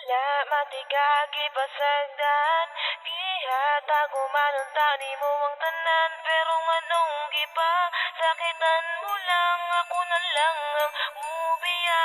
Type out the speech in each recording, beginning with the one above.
Wala matigagi pasagdan, gihatag umanunta ni mo ang tanan. Pero nganong gipa, sakitan mo lang, ako na lang ang mubiya.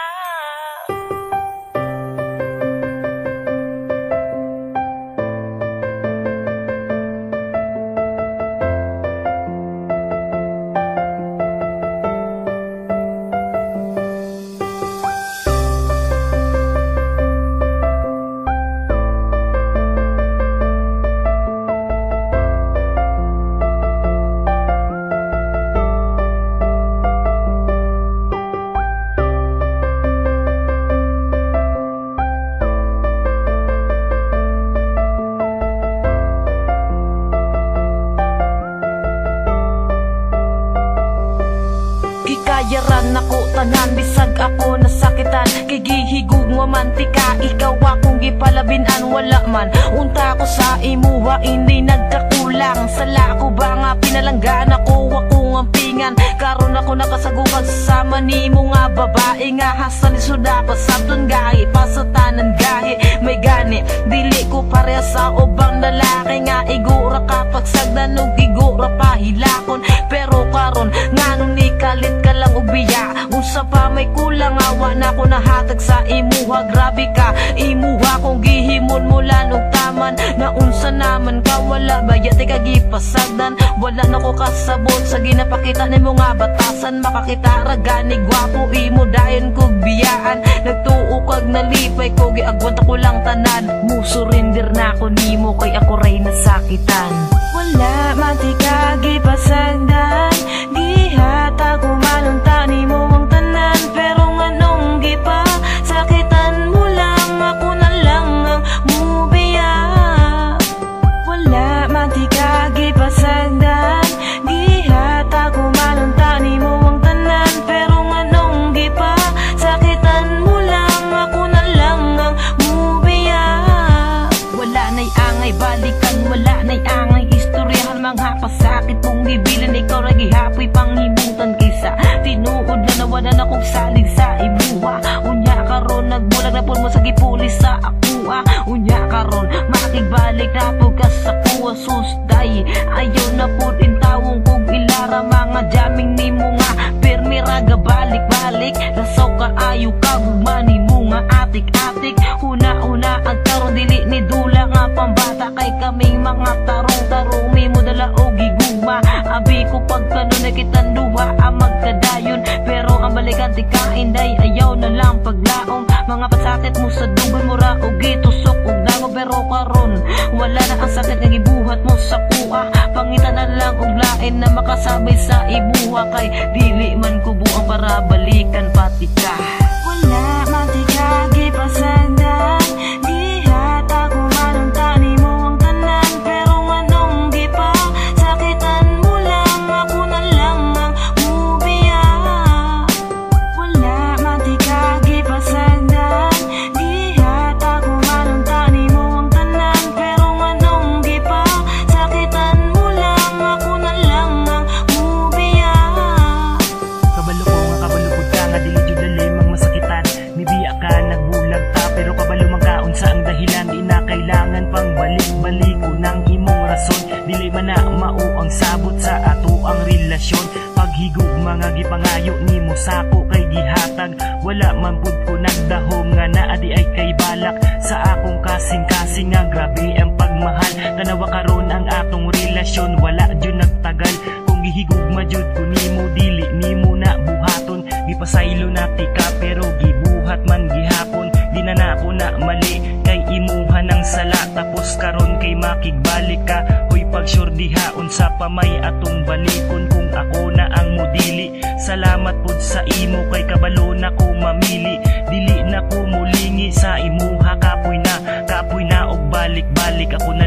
Gikayaran ako tanan, bisag ako nasakitan. Gigihigug nga mantika, ikaw akong gipalabinan. Wala man, unta ko sa imuha, hindi nagkakulang. Sala ko ba nga pinalanggan ako ang pingan. Karon ako nakasagupag sasama ni mo nga babae. Nga hasan isuda pa sa gahi, pasatanan gahi. May gani, dili ko pareha sa ubang lalaki. Nga igura kapag sagdan o igura pahilakon. Pero karon, nganong ni kalit ka lang ubiya. Unsa pa may kulang, awa na ko nahatag sa imuha. Grabe ka, imuha kong gihimon mula og taman. Na unsa naman ka, wala bayat ka gipasagdan. Wala na ko kasabot sa ginapakita ni mo nga batasan. Makakita ragani gwapo, imo dayon kog biyaan. Nagtuo kag nalipay ko, giagwanta ko lang tanan. Musurrender na ko nimo, kay ako ray nasakitan. Wala matigagi pasagdan, gihatag umanunta ni mo ang tanan. Pero nganong gipa, sakitan mo lang, ako na lang ang mubiya. Wala matigagi pasagdan, gihatag umanunta ni mo ang tanan. Pero nganong gipa, sakitan mo lang, ako na lang ang mubiya. Wala na'y angay balikan, wala na'y angay istoryahan. Mga pasakit mong gibilan, ikaw ra gihapoy panghimutan. Kaysa tinuod na nawala na kong salig sa imuha. Unya karon nagbulag na po mo sa gipulis sa akua. Unya karon makigbalik na po ka sa kuwa. Susday ayaw na po din tawong kog ilara. Mga jaming ni mo nga permi raga balik-balik. Lasaw ka ayaw ka gumani mo nga atik-atik. Una-una ang karon dili ni dula nga pambata. Kay kaming mga tarong-tarong mi mo dala o giguma. Abi ko pagkano na kitang duha ang magkadayon. Pero ang balikan di kainday ayaw na lang paglaong. Mga pasakit mo sa dugoy mo ra o gitusok og dango. Pero karon wala na ang sakit nga gibuhat mo sa kuha. Pangitan na lang og lain na makasabay sa ibuha. Kay dili man ko buang para balikan pati ka. Wala matigagi pasagdan, gihatag umanunta ni mo ang tanan. Pero nganong gipa, sakitan mo lang, ako na lang ang mubiya. Wala matigagi pasagdan, gihatag umanunta ni mo ang tanan. Pero nganong gipa, sakitan mo lang, ako na lang ang mubiya. Kabalo ko nga kabalukod ka nga dili jud dali mang masakitan. Mibiya ka nagbulag ta pero kabalo man ka unsa ang dahilan. Di na kailangan pang balik-balik ng imong rason. Dili man na mao ang sabot sa ato ang relasyon. Paghigug mga gipangayo nimo sako kay gihatag. Wala man pud ko nagdahom nga naa di ay kay balak. Sa akong kasing-kasing nga grabe ang pagmahal. Tanawa karon ang atong relasyon, wala jud nagtagal. Kung gihigugma jud ko nimo dili nimo na buhaton. Gipasaylo na tika pero gibuhat man gihapon. Di na nako na mali kay imuha ng sala. Tapos karon kay makigbalik ka. Hoy pagsurdiha unsa pa may atong balikon. Kung ako na ang modili, salamat pud sa imo kay kabalo na ko mamili. Dili na ko mulingi sa imuha. Kapoy na og balik-balik ako na